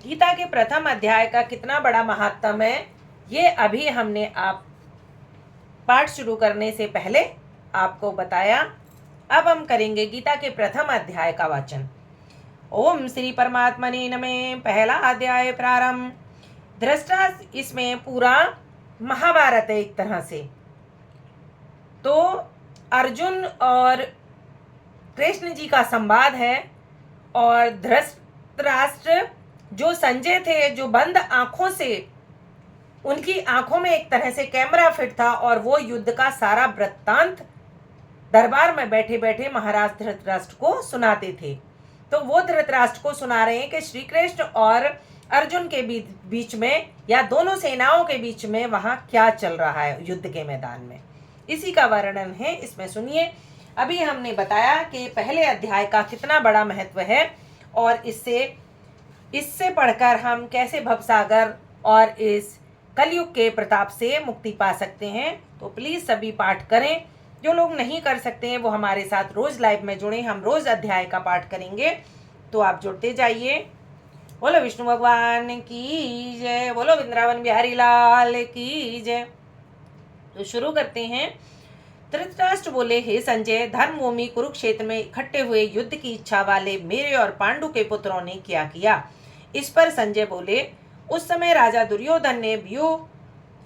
गीता के प्रथम अध्याय का कितना बड़ा महात्म्य है, ये अभी हमने आप पाठ शुरू करने से पहले आपको बताया। अब हम करेंगे गीता के प्रथम अध्याय का वाचन। ओम श्री परमात्मने नमः। पहला अध्याय प्रारंभ। दृष्टा इसमें पूरा महाभारत है एक तरह से। तो अर्जुन और कृष्ण जी का संवाद है, और धृतराष्ट्र जो संजय थे, जो बंद आंखों से, उनकी आंखों में एक तरह से कैमरा फिट था, और वो युद्ध का सारा वृत्तांत दरबार में बैठे बैठे महाराज धृतराष्ट्र को सुनाते थे। तो वो धृतराष्ट्र को सुना रहे हैं कि श्री कृष्ण और अर्जुन के बीच में, या दोनों सेनाओं के बीच में वहां क्या चल रहा है युद्ध के मैदान में। इसी का वर्णन है, इसमें सुनिए। अभी हमने बताया कि पहले अध्याय का कितना बड़ा महत्व है, और इससे पढ़कर हम कैसे भवसागर और इस कलयुग के प्रताप से मुक्ति पा सकते हैं। तो प्लीज सभी पाठ करें। जो लोग नहीं कर सकते हैं वो हमारे साथ रोज लाइव में जुड़े। हम रोज अध्याय का पाठ करेंगे, तो आप जुड़ते जाइए। बोलो विष्णु भगवान की जय, बोलो वृंदावन बिहारी लाल की जय। तो शुरू करते हैं। धृतराष्ट्र बोले, हे संजय, धर्मभूमि कुरुक्षेत्र में इकट्ठे हुए युद्ध की इच्छा वाले मेरे और पांडु के पुत्रों ने क्या किया। इस पर संजय बोले, उस समय राजा दुर्योधन ने व्यूह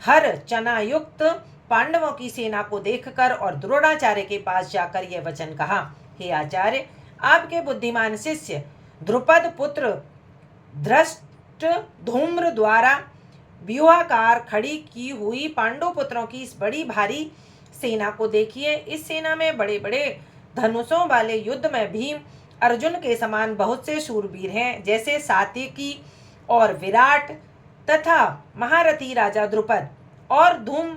हर चना युक्त पांडवों की सेना को देखकर और द्रोणाचार्य के पास जाकर यह वचन कहा, हे आचार्य, आपके बुद्धिमान शिष्य द्रुपद पुत्र धृष्ट धूम्र द्वारा व्यूहाकार खड़ी की हुई पांडु पुत्रों की इस बड़ी भारी सेना को देखिए। इस सेना में बड़े बड़े धनुषों वाले युद्ध में भीम अर्जुन के समान बहुत से शूरवीर हैं, जैसे सात्यकी और विराट तथा महारथी राजा द्रुपद, और धूम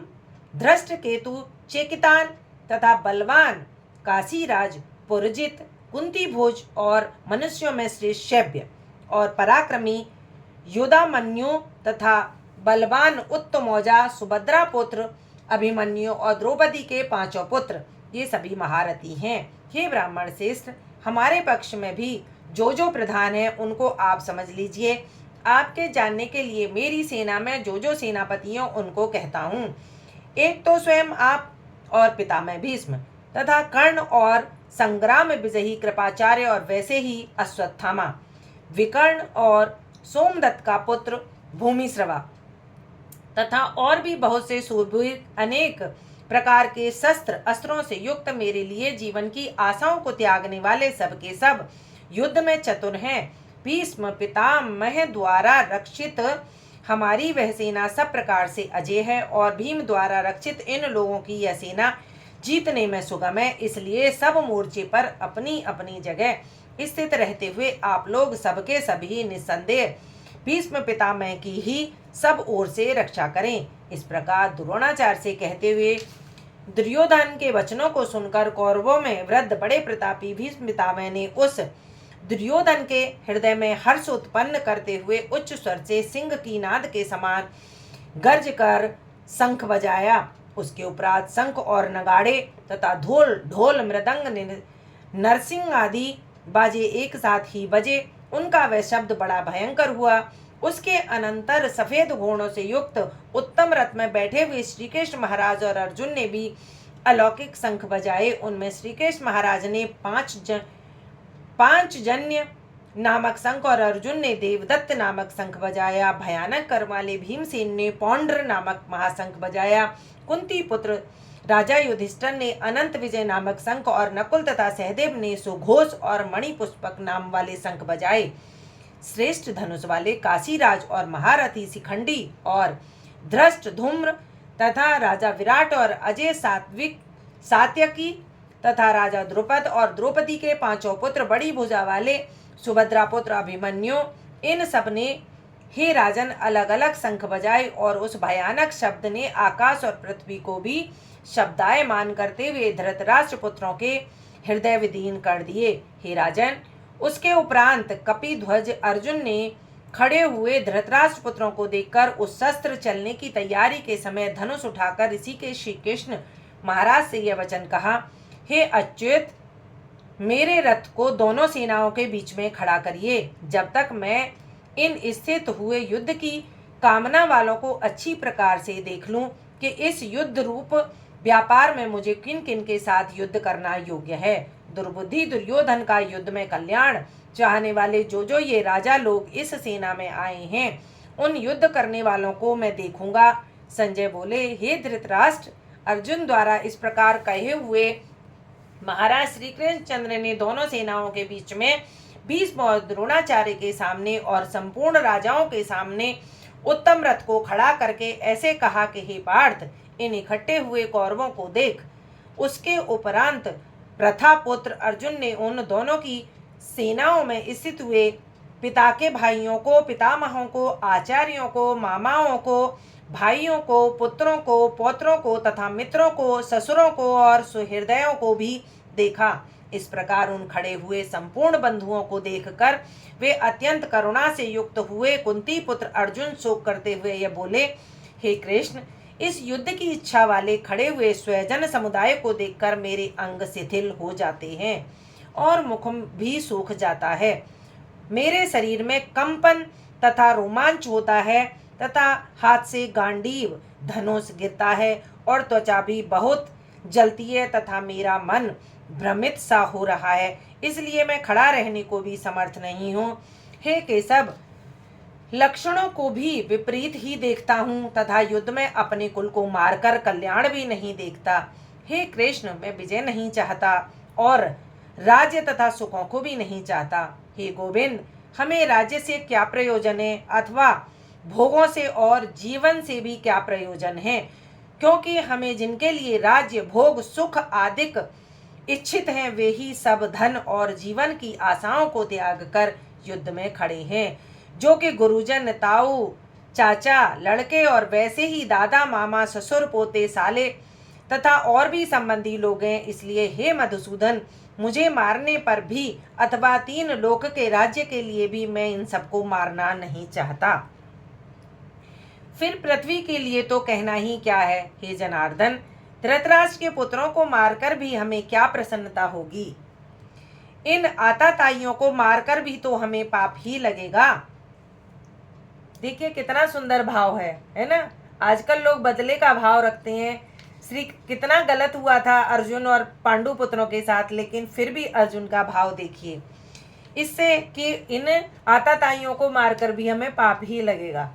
धृष्ट केतु चेकितान तथा बलवान काशीराज पुरजित, कुंती भोज और मनुष्यों में श्रेष्ठ शैब्य, और पराक्रमी युधामन्यु तथा बलवान उत्तमौजा सुभद्रा पुत्र अभिमन्यु और द्रौपदी के पांचों पुत्र, ये सभी महारथी हैं। हे ब्राह्मण श्रेष्ठ, हमारे पक्ष में भी जो जो प्रधान है उनको आप समझ लीजिए। आपके जानने के लिए मेरी सेना में जो जो सेनापति हैं उनको कहता हूँ। एक तो स्वयं आप और पितामह भीष्म तथा कर्ण और संग्राम विजयी कृपाचार्य, और वैसे ही अश्वत्थामा, विकर्ण और सोमदत्त का पुत्र भूमिश्रवा तथा और भी बहुत से सूरवीर, अनेक प्रकार के शस्त्र अस्त्रों से युक्त, मेरे लिए जीवन की आशाओं को त्यागने वाले सबके सब युद्ध में चतुर हैं। भीष्म पितामह द्वारा रक्षित हमारी वह सेना सब प्रकार से अजय है, और भीम द्वारा रक्षित इन लोगों की यह सेना जीतने में सुगम है। इसलिए सब मोर्चे पर अपनी अपनी जगह स्थित रहते हुए आप लोग सबके सभी निस्संदेह भीष्म पितामह की ही सब ओर से रक्षा करें। इस प्रकार द्रोणाचार्य से कहते हुए दुर्योधन के वचनों को सुनकर कौरवों में वृद्ध बड़े प्रतापी भीष्म पितामह ने उस दुर्योधन के हृदय में हर्ष उत्पन्न करते हुए उच्च स्वर से सिंह की नाद के समान गर्ज कर शंख बजाया। उसके उपरांत शंख और नगाड़े तथा ढोल मृदंग नरसिंह आदि बाजे एक साथ ही बजे। उनका वह शब्द बड़ा भयंकर हुआ। उसके अनंतर सफेद घोड़ों से युक्त उत्तम रथ में बैठे हुए श्री कृष्ण महाराज और अर्जुन ने भी अलौकिक शंख बजाए। उनमें श्री कृष्ण महाराज ने पांचजन्य नामक शंख, और अर्जुन ने देवदत्त नामक शंख बजाया। भयानक कर वाले भीमसेन ने पौंड्र नामक महाशंख बजाया। कुंती पुत्र राजा युधिष्ठिर ने अनंत विजय नामक शंख, और नकुल तथा सहदेव ने सुघोष और मणिपुष्पक नाम वाले शंख बजाए। श्रेष्ठ धनुष वाले काशीराज और महारथी शिखंडी और धृष्ट धूम्र तथा राजा विराट और अजय सात्यकी तथा राजा द्रुपद और द्रौपदी के पांचों पुत्र बड़ी भुजा वाले सुभद्रा पुत्र अभिमन्यु, इन सब ने हे राजन अलग अलग शंख बजाए, और उस भयानक शब्द ने आकाश और पृथ्वी को भी शब्दायमान करते हुए धृतराष्ट्र पुत्रों के हृदय विदीन कर दिए। हे राजन, उसके उपरांत कपिध्वज अर्जुन ने खड़े हुए धृतराष्ट्र पुत्रों को देखकर उस शस्त्र चलने की तैयारी के समय धनुष उठाकर ऋषि के श्री कृष्ण महाराज से यह वचन कहा, हे अच्युत, मेरे रथ को दोनों सेनाओं के बीच में खड़ा करिए। जब तक मैं इन स्थित हुए युद्ध की कामना वालों को अच्छी प्रकार से देख लूं कि इस युद्ध रूप व्यापार में मुझे किन किन के साथ युद्ध करना योग्य है। दुर्बुद्धि दुर्योधन का युद्ध में कल्याण चाहने वाले जो ये राजा लोग इस सेना में आए हैं, उन युद्ध करने वालों को मैं देखूंगा। संजय बोले, हे धृतराष्ट्र, अर्जुन द्वारा इस प्रकार कहे हुए महाराज श्री कृष्णचंद्र ने दोनों सेनाओं के बीच में भीष्म और द्रोणाचार्य के सामने और संपूर्ण राजाओं के सामने उत्तम रथ को खड़ा करके ऐसे कहा कि हे पार्थ, इन इकट्ठे हुए कौरवों को देख। उसके उपरांत प्रथापुत्र अर्जुन ने उन दोनों की सेनाओं में स्थित हुए पिता के भाइयों को, पितामहों को, आचार्यों को, मामाओं को, भाइयों को, पुत्रों को, पौत्रों को तथा मित्रों को, ससुरों को और सुहृदयों को भी देखा। इस प्रकार उन खड़े हुए संपूर्ण बंधुओं को देखकर वे अत्यंत करुणा से युक्त हुए। कुंती पुत्र अर्जुन शोक करते हुए ये बोले, हे कृष्ण, इस युद्ध की इच्छा वाले खड़े हुए स्वजन समुदाय को देखकर मेरे अंग शिथिल हो जाते हैं और मुख भी सूख जाता है। मेरे शरीर में कंपन तथा रोमांच होता है तथा हाथ से गांडीव धनुष गिरता है और त्वचा भी बहुत जलती है तथा मेरा मन भ्रमित सा हो रहा है, इसलिए मैं खड़ा रहने को भी समर्थ नहीं हूँ। हे केशव, लक्षणों को भी विपरीत ही देखता हूँ तथा युद्ध में अपने कुल को मारकर कल्याण भी नहीं देखता। हे कृष्ण, मैं विजय नहीं चाहता और राज्य तथा सुखों को भी नहीं चाहता। हे गोविंद, हमें राज्य से क्या प्रयोजन है अथवा भोगों से और जीवन से भी क्या प्रयोजन है, क्योंकि हमें जिनके लिए राज्य भोग सुख आदि इच्छित हैं वे ही सब धन और जीवन की आशाओं को त्याग कर युद्ध में खड़े हैं, जो कि गुरुजन, ताऊ, चाचा, लड़के और वैसे ही दादा, मामा, ससुर, पोते, साले तथा और भी संबंधी लोग हैं। इसलिए हे मधुसूदन, मुझे मारने पर भी अथवा 3 लोक के राज्य के लिए भी मैं इन सबको मारना नहीं चाहता। फिर पृथ्वी के लिए तो कहना ही क्या है। हे जनार्दन, धृतराष्ट्र के पुत्रों को मारकर भी हमें क्या प्रसन्नता होगी। इन आताताइयों को मारकर भी तो हमें पाप ही लगेगा। देखिए कितना सुंदर भाव है ना। आजकल लोग बदले का भाव रखते हैं। श्री कितना गलत हुआ था अर्जुन और पांडु पुत्रों के साथ, लेकिन फिर भी अर्जुन का भाव देखिए, इससे कि इन आताताइयों को मारकर भी हमें पाप ही लगेगा।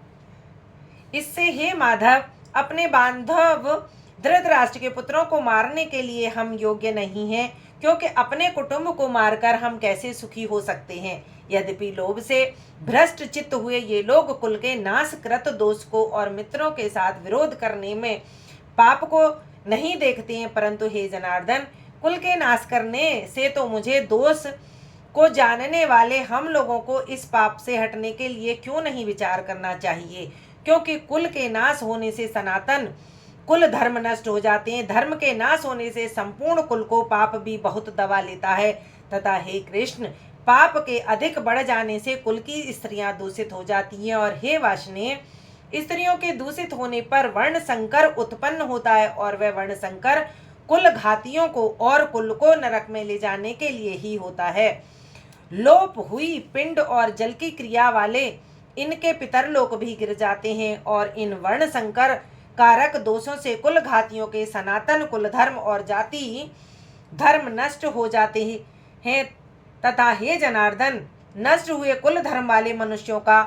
इससे हे माधव, अपने बांधव धृतराष्ट्र के पुत्रों को मारने के लिए हम योग्य नहीं हैं, क्योंकि अपने कुटुंब को मारकर हम कैसे सुखी हो सकते हैं। यद्यपि लोभ से भ्रष्ट चित्त हुए ये लोग कुल के नाशकृत दोष को और मित्रों के साथ विरोध करने में पाप को नहीं देखते हैं, परंतु हे जनार्दन, कुल के नाश करने से तो मुझे दोष को जानने वाले हम लोगों को इस पाप से हटने के लिए क्यों नहीं विचार करना चाहिए, क्योंकि कुल के नाश होने से सनातन कुल धर्म नष्ट हो जाते हैं। धर्म के नाश होने से संपूर्ण कुल को पाप भी बहुत दबा लेता है तथा हे कृष्ण, पाप के अधिक बढ़ जाने से कुल की स्त्रियां दूषित हो जाती हैं और हे वाष्णेय, स्त्रियों के दूषित होने पर वर्ण संकर उत्पन्न होता है और वह वर्ण संकर कुल घातियों को और कुल को नरक में ले जाने के लिए ही होता है। लोप हुई पिंड और जल की क्रिया वाले इनके पितरलोक भी गिर जाते हैं और इन वर्ण संकर कारक दोषों से कुल घातियों के सनातन कुल धर्म और जाति धर्म नष्ट हो जाते हैं तथा हे जनार्दन, नष्ट हुए कुल धर्म वाले मनुष्यों का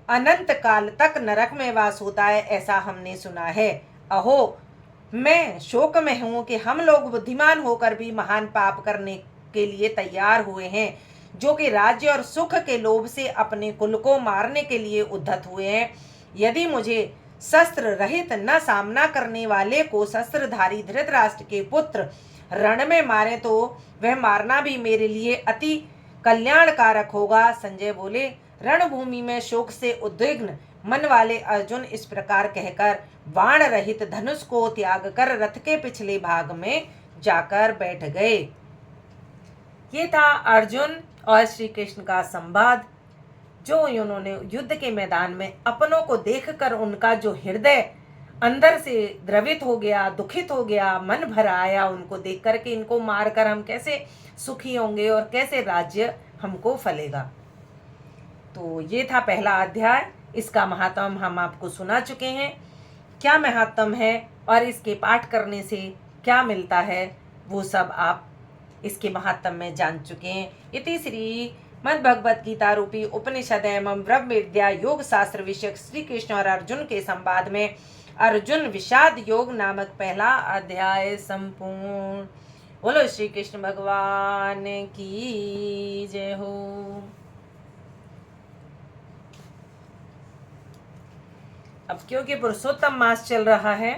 अनंत काल तक नरक में वास होता है, ऐसा हमने सुना है। अहो, मैं शोक में हूँ कि हम लोग बुद्धिमान होकर भी महान पाप करने के लिए तैयार हुए हैं, जो कि राज्य और सुख के लोभ से अपने कुल को मारने के लिए उद्धत हुए हैं। यदि मुझे शस्त्र रहित न सामना करने वाले को शस्त्रधारी धृतराष्ट्र के पुत्र रण में मारे तो वह मारना भी मेरे लिए अति कल्याणकारक होगा। संजय बोले, रणभूमि में शोक से उद्विग्न मन वाले अर्जुन इस प्रकार कहकर बाण रहित धनुष को त्याग कर रथ के पिछले भाग में जाकर बैठ गए। ये था अर्जुन और श्री कृष्ण का संवाद, जो उन्होंने युद्ध के मैदान में अपनों को देखकर उनका जो हृदय अंदर से द्रवित हो गया, दुखित हो गया, मन भर आया उनको देख कर के इनको मारकर हम कैसे सुखी होंगे और कैसे राज्य हमको फलेगा। तो ये था पहला अध्याय। इसका महात्म हम आपको सुना चुके हैं। क्या महात्म है और इसके पाठ करने से क्या मिलता है वो सब आप इसके महात्म में जान चुके हैं। इति श्री मद्भगवत गीता रूपी उपनिषद एवं ब्रह्म विद्या योग शास्त्र विषयक श्री कृष्ण और अर्जुन के संवाद में अर्जुन विषाद योग नामक पहला अध्याय संपूर्ण। बोलो श्री कृष्ण भगवान की जय हो। अब क्योंकि पुरुषोत्तम मास चल रहा है